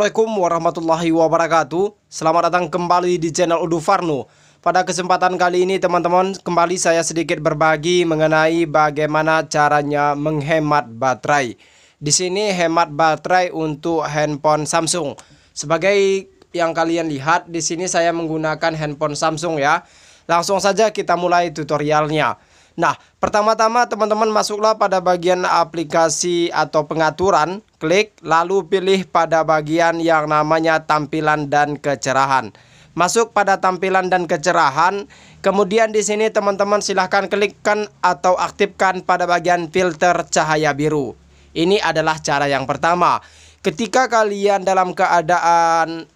Assalamualaikum warahmatullahi wabarakatuh. Selamat datang kembali di channel Udu Farno. Pada kesempatan kali ini teman-teman, kembali saya sedikit berbagi mengenai bagaimana caranya menghemat baterai. Di sini hemat baterai untuk handphone Samsung. Sebagai yang kalian lihat, di sini saya menggunakan handphone Samsung ya. Langsung saja kita mulai tutorialnya. Nah, pertama-tama teman-teman masuklah pada bagian aplikasi atau pengaturan, klik lalu pilih pada bagian yang namanya tampilan dan kecerahan. Masuk pada tampilan dan kecerahan, kemudian di sini teman-teman silahkan klikkan atau aktifkan pada bagian filter cahaya biru. Ini adalah cara yang pertama. Ketika kalian dalam keadaan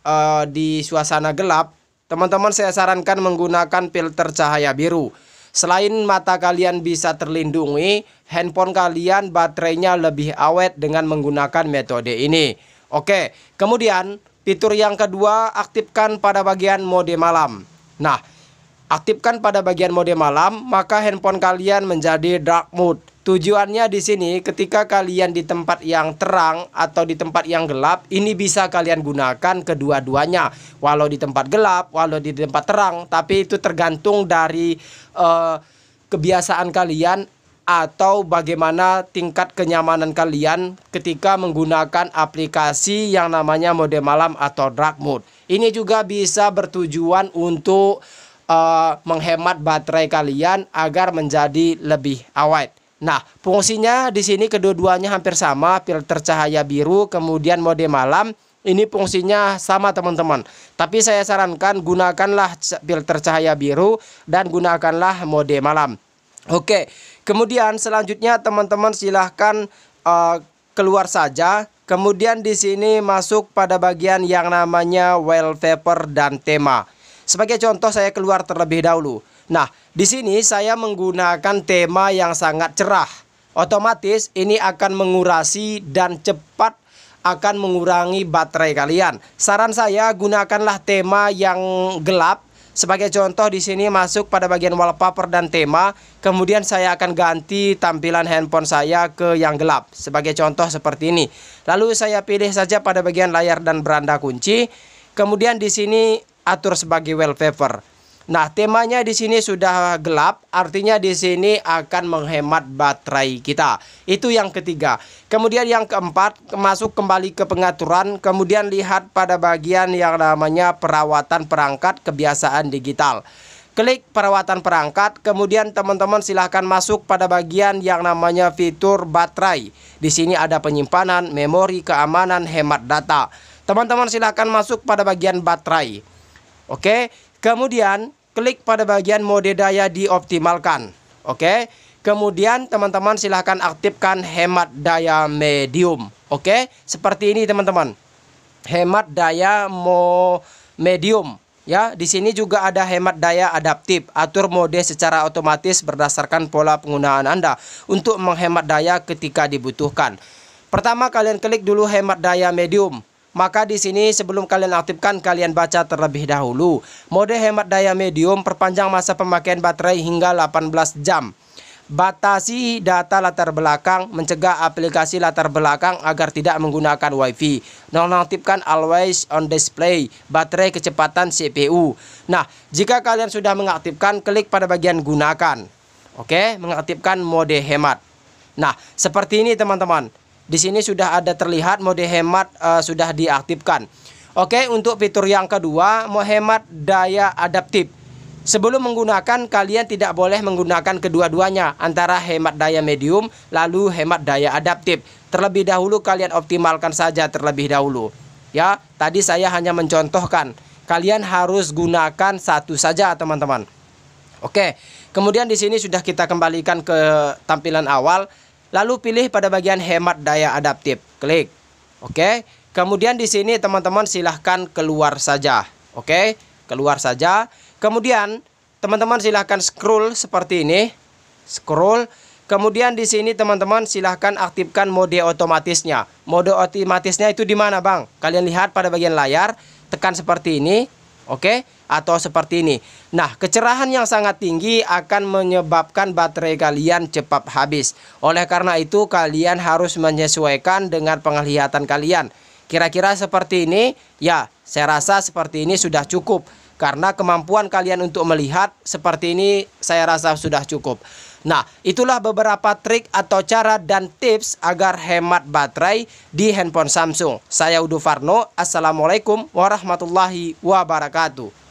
di suasana gelap, teman-teman saya sarankan menggunakan filter cahaya biru. Selain mata kalian bisa terlindungi, handphone kalian baterainya lebih awet dengan menggunakan metode ini. Oke, kemudian fitur yang kedua, aktifkan pada bagian mode malam. Nah, aktifkan pada bagian mode malam, maka handphone kalian menjadi dark mode. Tujuannya di sini ketika kalian di tempat yang terang atau di tempat yang gelap, ini bisa kalian gunakan kedua-duanya. Walau di tempat gelap, walau di tempat terang, tapi itu tergantung dari kebiasaan kalian atau bagaimana tingkat kenyamanan kalian ketika menggunakan aplikasi yang namanya mode malam atau dark mode. Ini juga bisa bertujuan untuk menghemat baterai kalian agar menjadi lebih awet. Nah, fungsinya di sini kedua-duanya hampir sama, filter cahaya biru kemudian mode malam. Ini fungsinya sama teman-teman. Tapi saya sarankan gunakanlah filter cahaya biru dan gunakanlah mode malam. Oke, kemudian selanjutnya teman-teman silahkan keluar saja. Kemudian di sini masuk pada bagian yang namanya wallpaper dan tema. Sebagai contoh saya keluar terlebih dahulu. Nah, di sini saya menggunakan tema yang sangat cerah. Otomatis ini akan mengurasi dan cepat akan mengurangi baterai kalian. Saran saya gunakanlah tema yang gelap. Sebagai contoh di sini masuk pada bagian wallpaper dan tema. Kemudian saya akan ganti tampilan handphone saya ke yang gelap. Sebagai contoh seperti ini. Lalu saya pilih saja pada bagian layar dan beranda kunci. Kemudian di sini atur sebagai wallpaper. Nah, temanya di sini sudah gelap, artinya di sini akan menghemat baterai kita. Itu yang ketiga. Kemudian yang keempat, masuk kembali ke pengaturan, kemudian lihat pada bagian yang namanya perawatan perangkat kebiasaan digital. Klik perawatan perangkat, kemudian teman-teman silahkan masuk pada bagian yang namanya fitur baterai. Di sini ada penyimpanan, memori, keamanan, hemat data. Teman-teman silahkan masuk pada bagian baterai. Oke, kemudian klik pada bagian mode daya dioptimalkan. Oke, kemudian teman-teman silahkan aktifkan hemat daya medium. Oke, seperti ini teman-teman. Hemat daya medium. Ya, di sini juga ada hemat daya adaptif. Atur mode secara otomatis berdasarkan pola penggunaan Anda untuk menghemat daya ketika dibutuhkan. Pertama kalian klik dulu hemat daya medium. Maka di sini sebelum kalian aktifkan, kalian baca terlebih dahulu. Mode hemat daya medium, perpanjang masa pemakaian baterai hingga 18 jam. Batasi data latar belakang, mencegah aplikasi latar belakang agar tidak menggunakan WiFi. Nonaktifkan always on display, baterai kecepatan CPU. Nah, jika kalian sudah mengaktifkan, klik pada bagian gunakan. Oke, mengaktifkan mode hemat. Nah, seperti ini teman-teman. Di sini sudah ada terlihat mode hemat sudah diaktifkan. Oke, untuk fitur yang kedua, menghemat daya adaptif. Sebelum menggunakan, kalian tidak boleh menggunakan kedua-duanya, antara hemat daya medium lalu hemat daya adaptif. Terlebih dahulu kalian optimalkan saja terlebih dahulu. Ya, tadi saya hanya mencontohkan. Kalian harus gunakan satu saja, teman-teman. Oke, kemudian di sini sudah kita kembalikan ke tampilan awal. Lalu pilih pada bagian hemat daya adaptif. Klik. Oke. Kemudian di sini teman-teman silahkan keluar saja. Oke. Keluar saja. Kemudian teman-teman silahkan scroll seperti ini. Scroll. Kemudian di sini teman-teman silahkan aktifkan mode otomatisnya. Mode otomatisnya itu di mana, Bang? Kalian lihat pada bagian layar. Tekan seperti ini. Oke, atau seperti ini. Nah, kecerahan yang sangat tinggi akan menyebabkan baterai kalian cepat habis. Oleh karena itu, kalian harus menyesuaikan dengan penglihatan kalian. Kira-kira seperti ini, ya saya rasa seperti ini sudah cukup. Karena kemampuan kalian untuk melihat seperti ini saya rasa sudah cukup. Nah, itulah beberapa trik atau cara dan tips agar hemat baterai di handphone Samsung. Saya Udo Farno, Assalamualaikum warahmatullahi wabarakatuh.